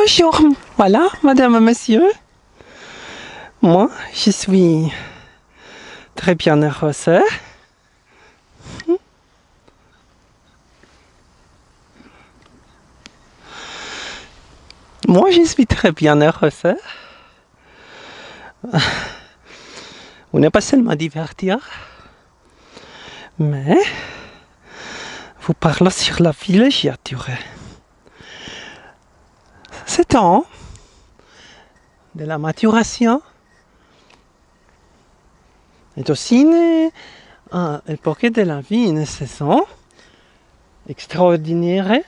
Bonjour, voilà, madame et monsieur. Moi, je suis très bien heureuse. Moi, je suis très bien heureuse. Vous n'êtes pas seulement divertir, mais vous parlez sur la villégiature. C'est temps de la maturation. C'est aussi une époque de la vie, une saison extraordinaire.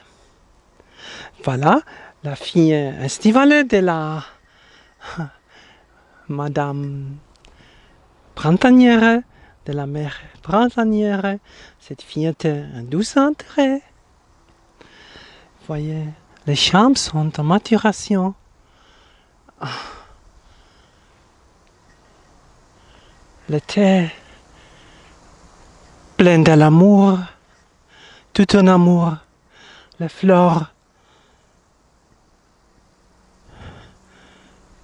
Voilà, la fille estivale de la madame printanière, de la mère printanière. Cette fille était un doux entrée. Vous voyez, les champs sont en maturation. L'été plein de l'amour, tout un amour, les fleurs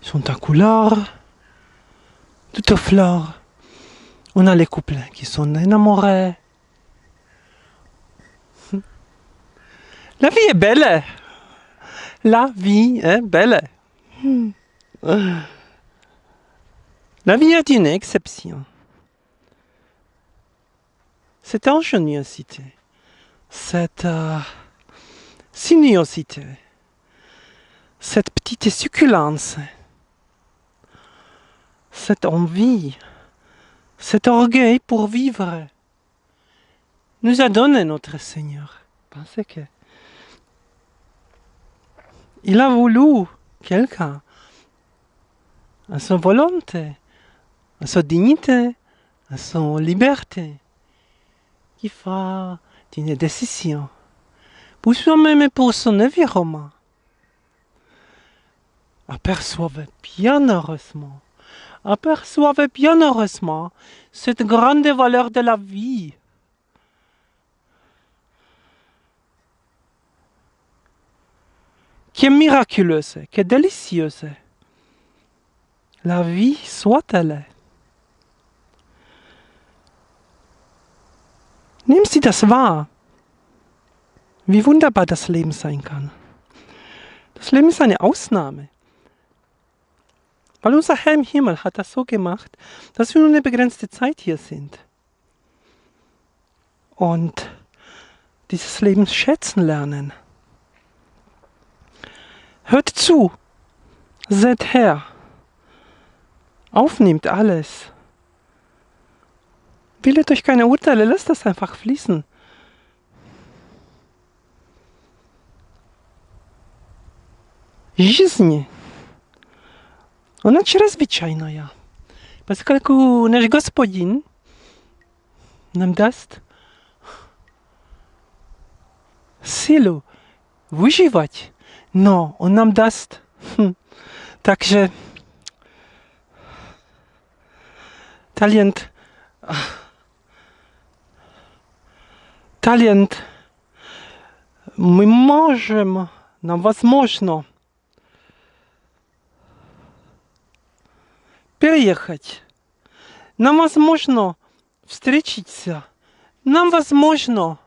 sont en couleur, toutes aux fleurs. On a les couples qui sont enamorés. La vie est belle. La vie est belle. La vie est une exception. Cette ingéniosité, cette sinuosité, cette petite succulence, cette envie, cet orgueil pour vivre, nous a donné notre Seigneur. Parce que il a voulu quelqu'un à sa volonté, à sa dignité, à sa liberté, qui fera une décision pour soi-même et pour son environnement. Aperçoivez bien heureusement cette grande valeur de la vie. Qui est miraculeuse, qui est délicieuse. La vie soit-elle. Nehmen Sie das wahr, wie wunderbar das Leben sein kann. Das Leben ist eine Ausnahme. Weil unser Herr im Himmel hat das so gemacht, dass wir nur eine begrenzte Zeit hier sind. Und dieses Leben schätzen lernen. Hört zu, seht her, aufnimmt alles. Bildet euch keine Urteile, lasst das einfach fließen. Жизнь, она чрезвычайная. Поскольку наш Господин нам даст силу выживать, но Он нам даст также талант, мы можем, нам возможно переехать, нам возможно встретиться, нам возможно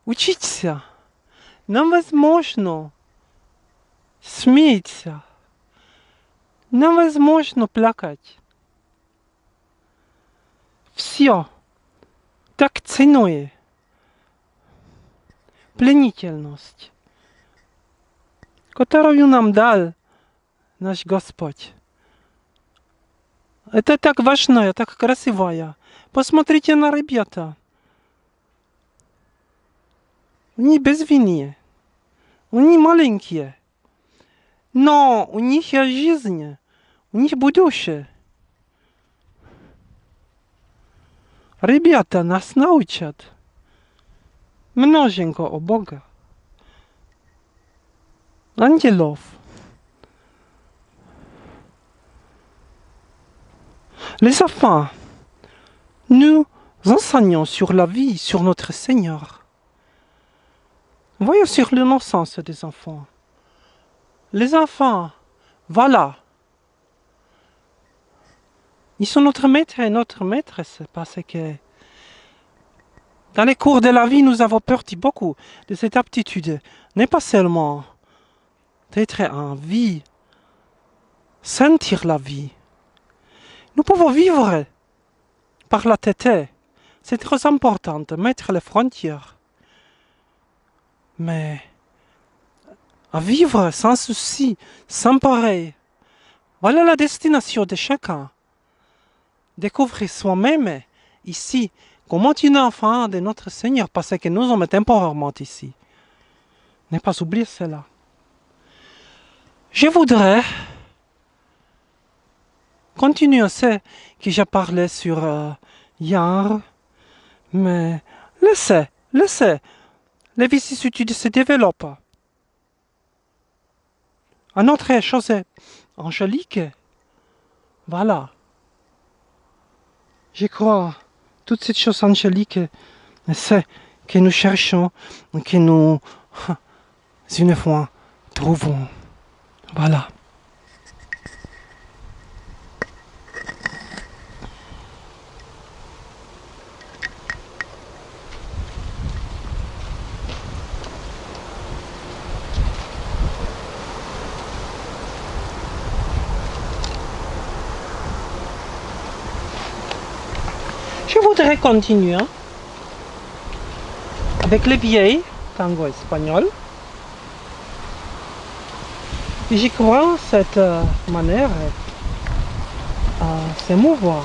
учиться, нам возможно смеяться, нам возможно плакать. Все так ценное. Пленительность, которую нам дал наш Господь. Это так важное, так красивое. Посмотрите на ребята. Они без вины. Они маленькие. Но у них есть жизнь. У них будущее. Ребята нас научат mnożenko o Boga. Ангелов. Les enfants, nous enseignons sur la vie, sur notre Seigneur. Voyons sur l'innocence des enfants. les enfants, voilà. Ils sont notre maître et notre maîtresse parce que dans les cours de la vie, nous avons perdu beaucoup de cette aptitude. N'est pas seulement d'être en vie, sentir la vie. Nous pouvons vivre par la tête. C'est très important de mettre les frontières. Mais à vivre sans souci, sans pareil. Voilà la destination de chacun. Découvrir soi-même ici, comment un enfant de notre Seigneur, parce que nous sommes temporairement ici. Ne pas oublier cela. Je voudrais continuer ce que j'ai parlé sur hier, mais laissez, les vicissitudes se développent. Un autre chose angélique, voilà. Je crois, toutes ces choses angéliques, c'est que nous cherchons, que nous, une fois, trouvons. Voilà. Je voudrais continuer avec les vieilles tango espagnol. Et je crois cette manière à se mouvoir.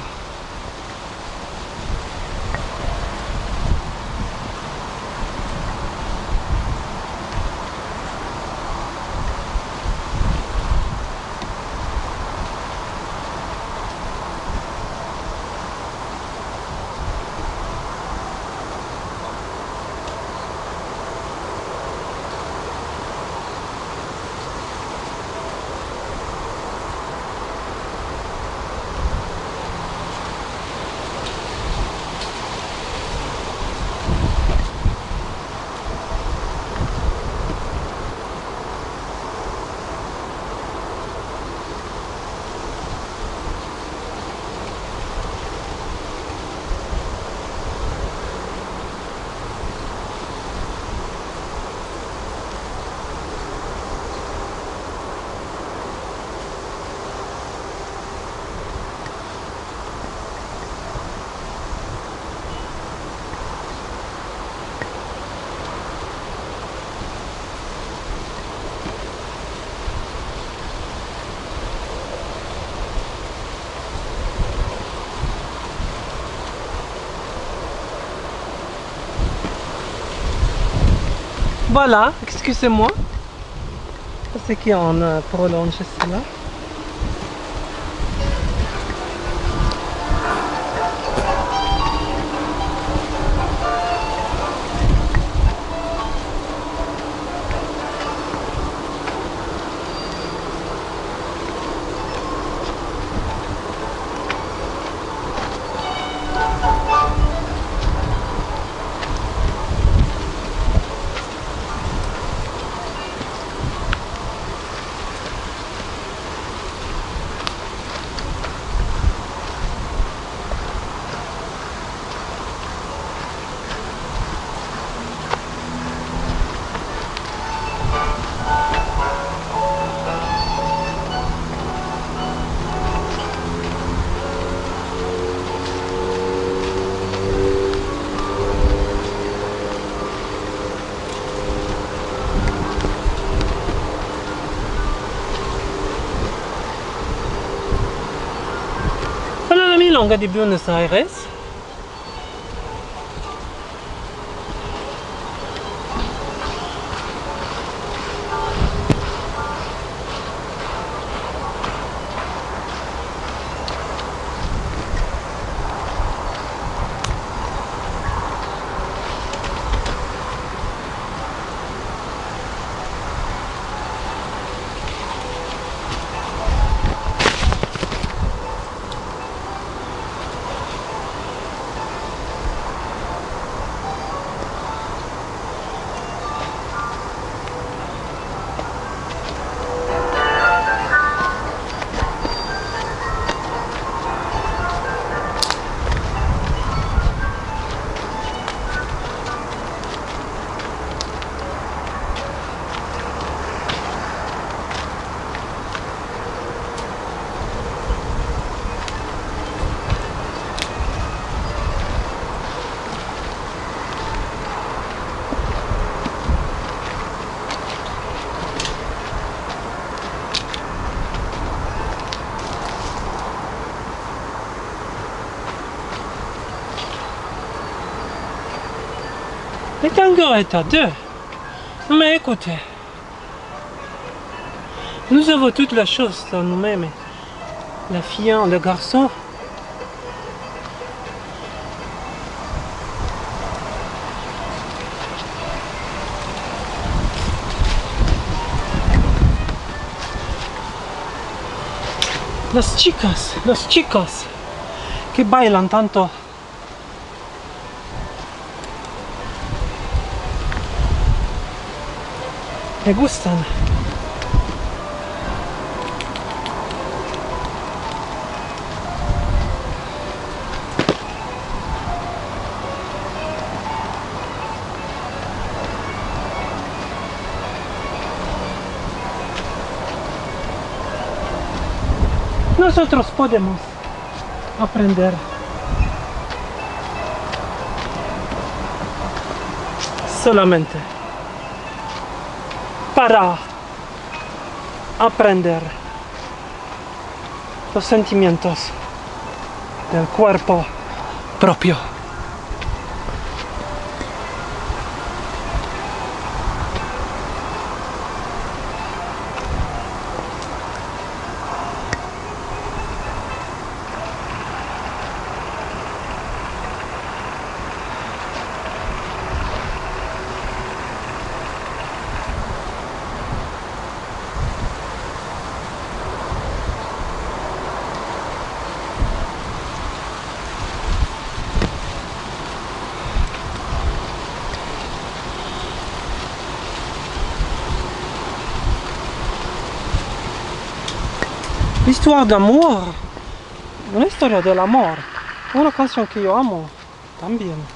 Voilà, excusez-moi, parce qu'on prolonge cela. Voilà la milonga de Buenos Aires. Le tango est à deux. Mais écoutez, nous avons toutes les choses dans nous-mêmes. La fille, le garçon. Los chicos que bailan tanto. Me gustan. Nosotros podemos aprender solamente para aprender los sentimientos del cuerpo propio. L'histoire d'amour, una storia dell'amore, una canzone che io amo también.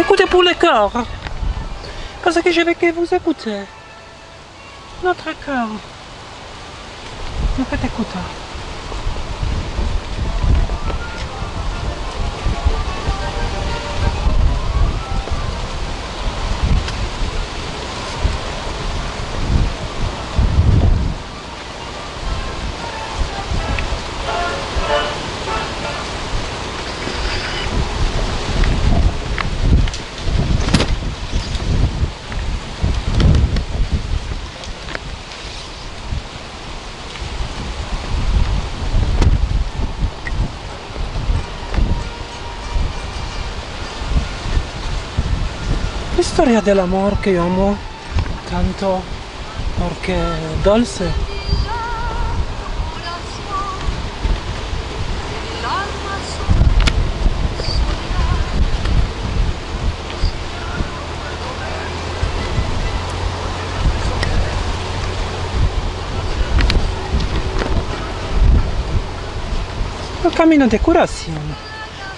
Écoutez pour le cœur, parce que je veux que vous écoutez. Notre cœur nous fait écouter. La storia dell'amore che io amo tanto perché è dolce. Ein Camino de Curación.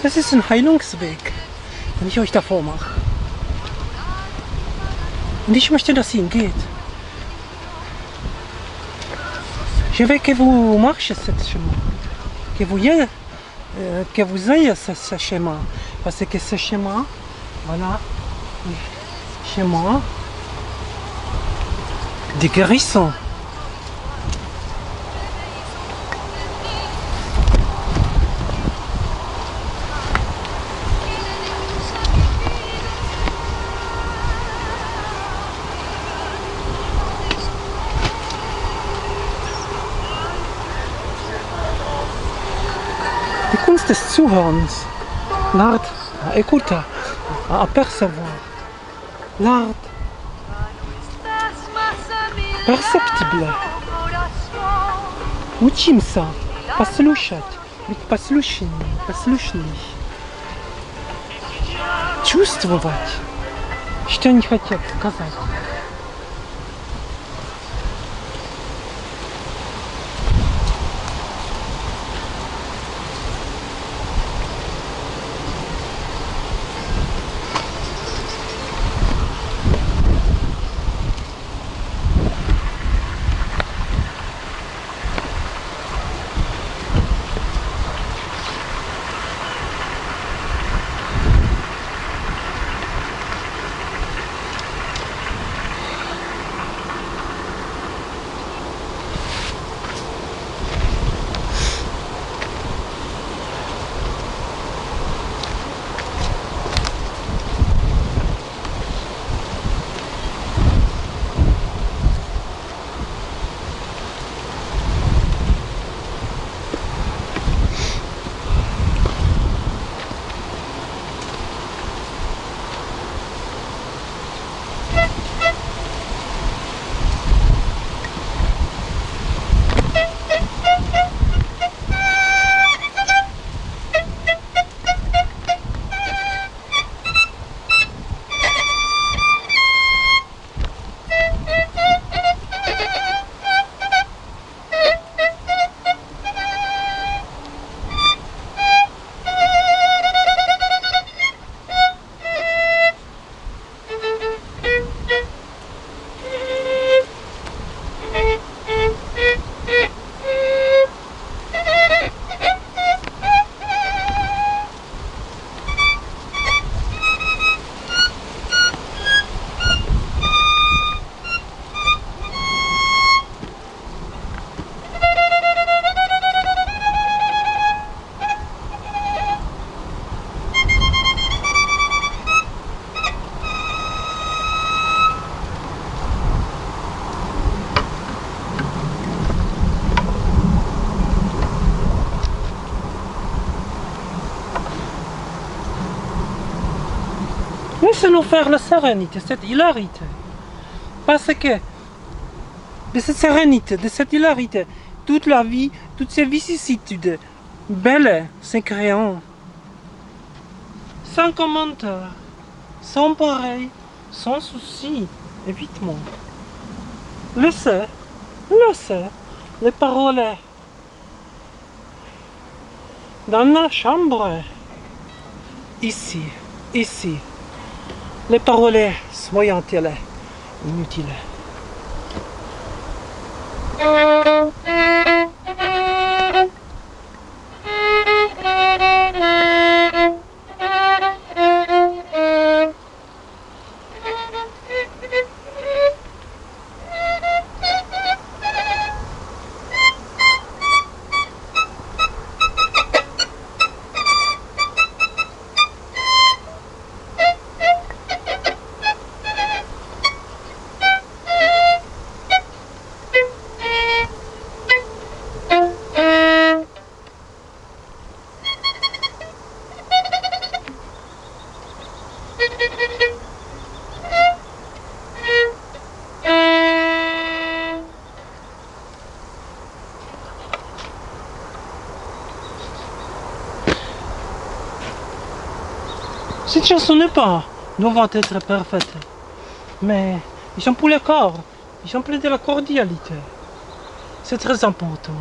Das ist ein Heilungsweg, den ich euch davor mache. Und ich möchte, dass ihr ihn geht. Je veux que vous marchiez ce chemin, que vous ayez ce chemin, parce que ce chemin, voilà, chemin de guérison. Die Kunst des Zuhörens, l'art à écouter, à apercevoir, l'art perceptible. Учимся послушать, быть послушными, чувствовать, что они хотят сказать. Laissez-nous faire la sérénité, cette hilarité. Parce que de cette sérénité, de cette hilarité, toute la vie, toutes ces vicissitudes belles se créant. Sans commentaire, sans pareil, sans souci, évitement. Laissez les paroles dans la chambre. Ici. Les paroles soyant-elles inutiles. Cette chanson n'est pas doivent être parfaite, mais ils sont pour le corps, ils sont plus de la cordialité. C'est très important.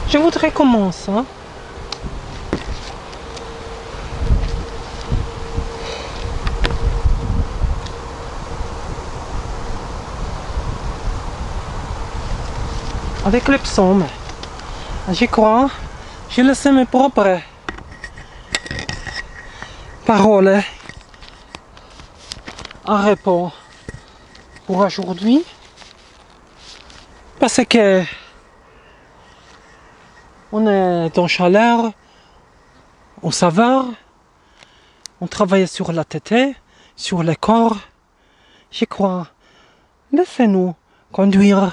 Je voudrais commencer. Hein? Avec les psaumes. Je crois, je laisse mes propres paroles en repos pour aujourd'hui. Parce que on est en chaleur, on saveur, on travaille sur la tête, sur le corps. Je crois, laissez-nous conduire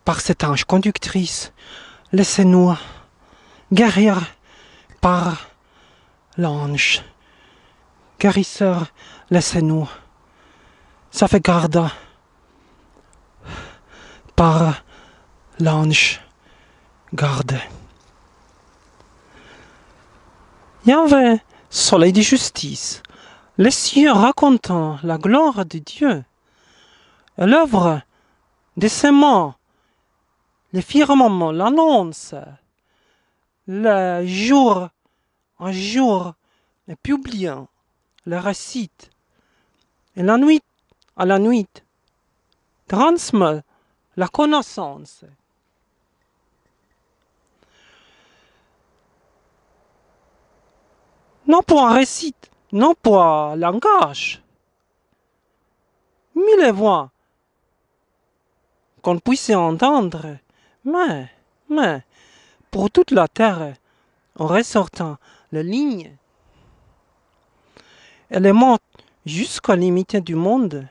par cet ange conductrice. Laissez-nous guérir par l'ange guérisseur. Laissez-nous sauvegarder par l'ange garde. Il y avait soleil de justice, les cieux racontant la gloire de Dieu, et l'œuvre de ses mains, les firmaments l'annoncent, le jour en jour est publié, le récite, et la nuit à la nuit transmet la connaissance. Non pour un récit, non pour un langage, mais les voix qu'on puisse entendre, mais pour toute la terre, en ressortant les lignes, elle monte jusqu'à la limite du monde.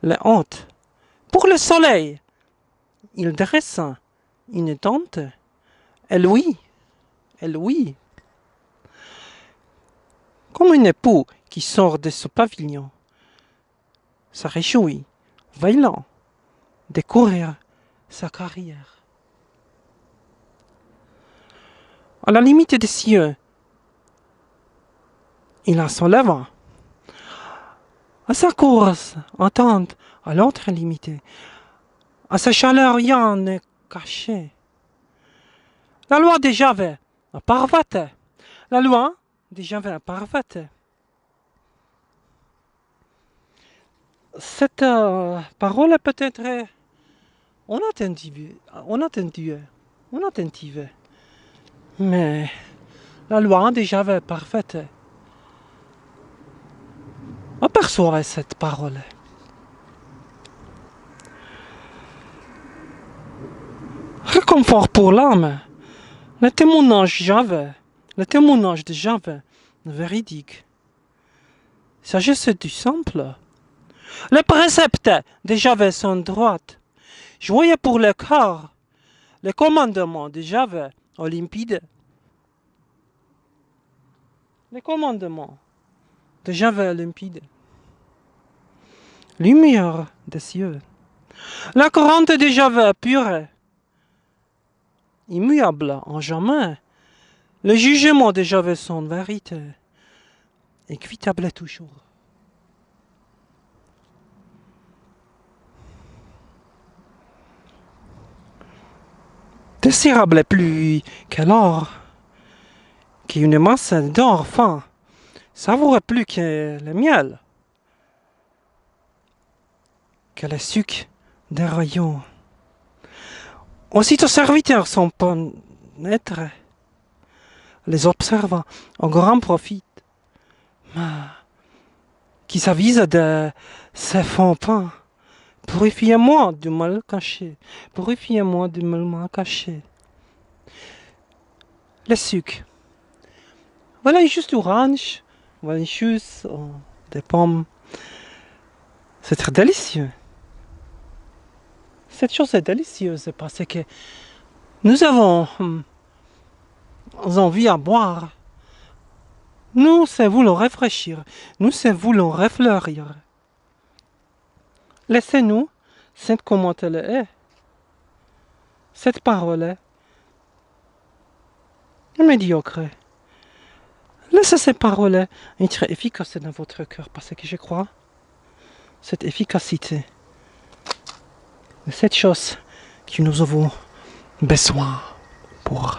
Les honte. Pour le soleil, il dresse une tente, et lui, comme un époux qui sort de ce pavillon, se réjouit, voulant découvrir sa carrière. À la limite des cieux, il en s'enlève. À sa course, entente à l'autre limite. À sa chaleur, rien n'est caché. La loi de Javé est parfaite. La loi de Javé est parfaite. Cette parole est peut-être inattentive, mais la loi de Javé est parfaite. Aperçoit cette parole. Réconfort pour l'âme. Le témoignage de Javé est véridique. S'agissait du simple. Les préceptes de Javé sont droits. Joyeux pour le corps. Les commandements de Javé sont limpides. Les commandements de Javé limpides. Lumière des cieux. La couronne déjà pure, immuable en jamais. Le jugement déjà veut son vérité, équitable toujours. Désirable plus que l'or, qui une masse d'or fin, savoureux plus que le miel, que le sucre des rayons. Aussitôt serviteurs sont pénétrés, les observant en grand profit, mais qui s'avise de ces fonds peints. Purifiez-moi du mal caché, purifiez-moi du mal caché. Le sucre. Voilà juste orange, voilà une chose, des pommes. C'est très délicieux. Cette chose est délicieuse parce que nous avons envie à boire. Nous voulons réfléchir, nous voulons réfléchir. Laissez-nous cette comment elle est. Cette parole est médiocre. Laissez ces paroles être efficaces dans votre cœur parce que je crois cette efficacité de cette chose que nous avons besoin pour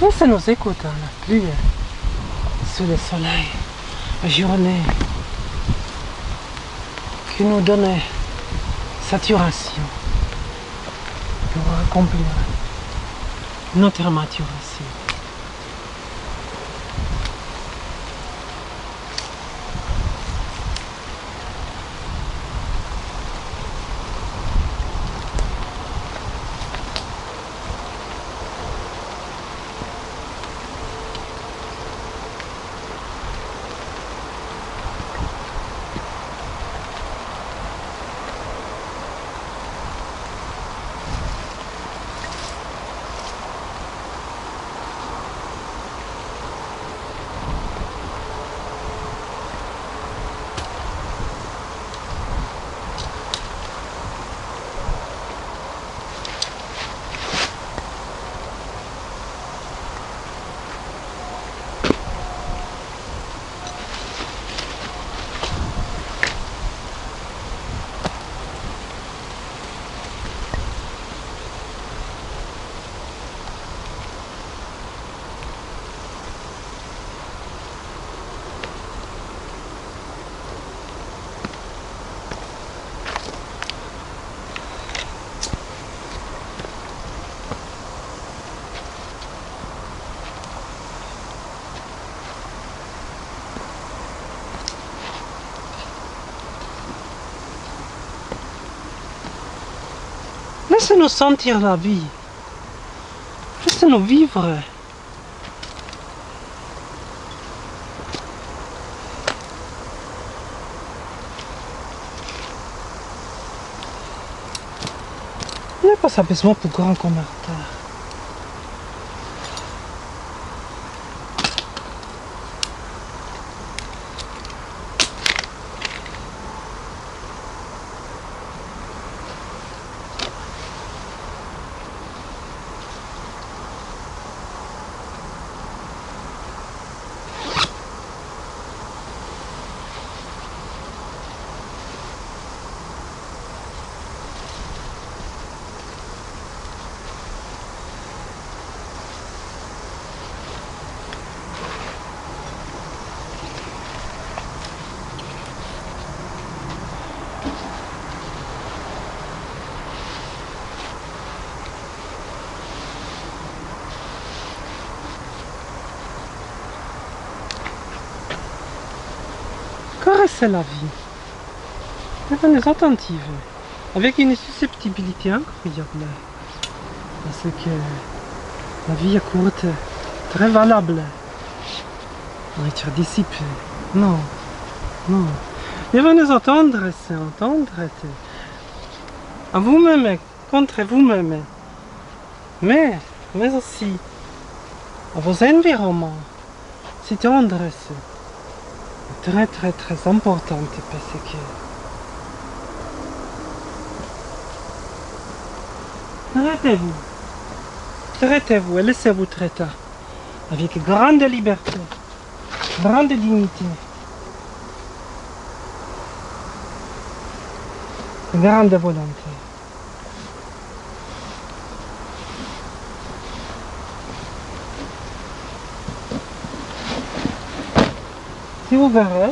Laissez-nous écouter la pluie sous le soleil, la journée qui nous donne saturation pour accomplir notre maturation. Laissez-nous sentir la vie. Laissez-nous vivre. Il n'y a pas besoin pour grand comme Martha. Caressez la vie. Devenez attentive. Avec une susceptibilité incroyable. Parce que la vie est courte, très valable. Être dissipé. Non. Non. Devenez entendre, c'est entendre. À vous-même, contre vous-même. Mais aussi à vos environnements. C'est tendresse. Très très très importante parce que traitez-vous et laissez-vous traiter avec grande liberté, grande dignité, grande volonté. Si vous verrez,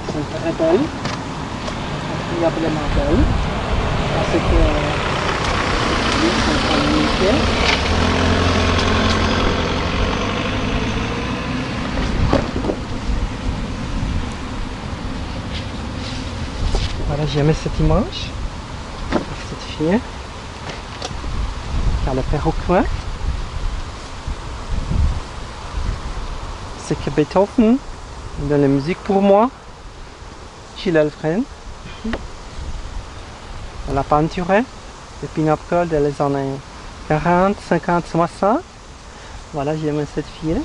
c'est très belle, incroyablement belle, parce que les sont communiqués. Voilà, j'aime cette image, cette fille, qui a le perroquet. C'est que Beethoven, dans la musique pour moi, Gilles Elfren, la peinture, le pin-up des années 40, 50, 60. Voilà, j'aime cette fille.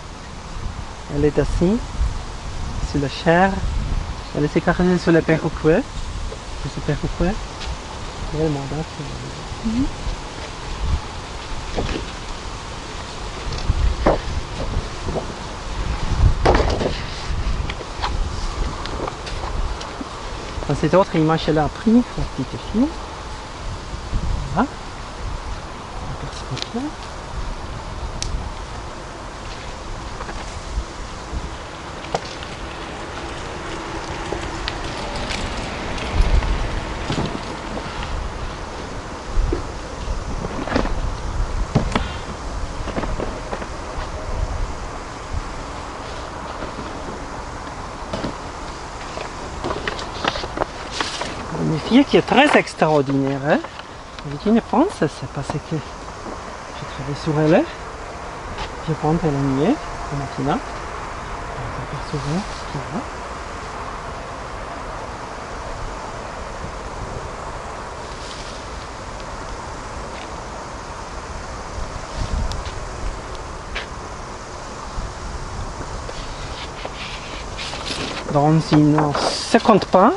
Elle est assise sur la chair, elle s'est caressée sur le perroquet. C'est ce perroquet. Vraiment, Dans cette autre image, elle a pris la petite fille. Voilà. tout. Une fille qui est très extraordinaire, hein? Je ne pense, c'est parce que je travaille sur elle. Je pense qu'elle est nuée, le matin. On s'aperçoit qu'il y a. Dans une seconde pas,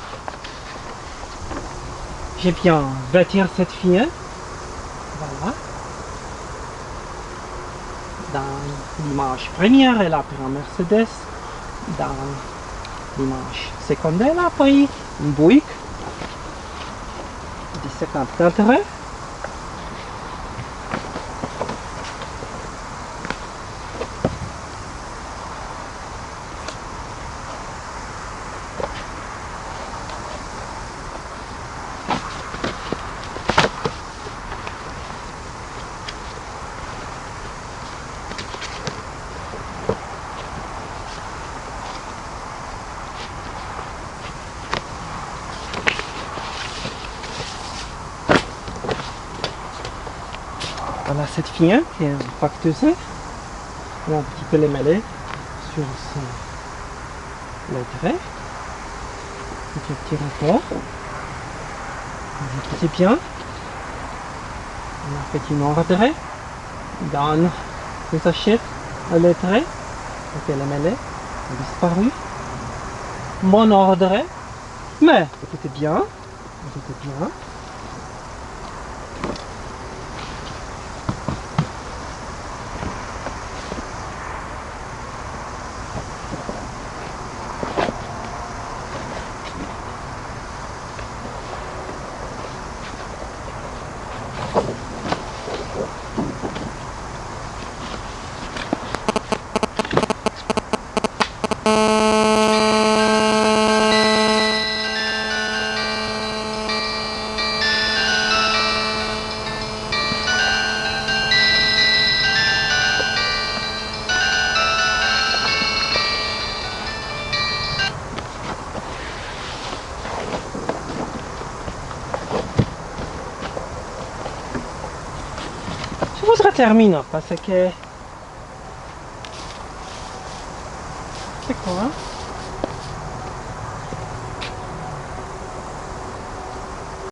je viens bâtir cette fille. Voilà. Dans l'image première, elle a pris un Mercedes. Dans l'image secondaire, elle a pris une Buick de 54 heures. Voilà cette fille qui est impacteuse. On va un petit peu les mêler sur le trait. Un petit rapport. C'est bien. On a fait une ordre dans les assiettes à lettré. Donc les mêlées ont disparu. Mon ordre, mais c'était bien. C'était bien. Je voudrais terminer parce que c'est quoi?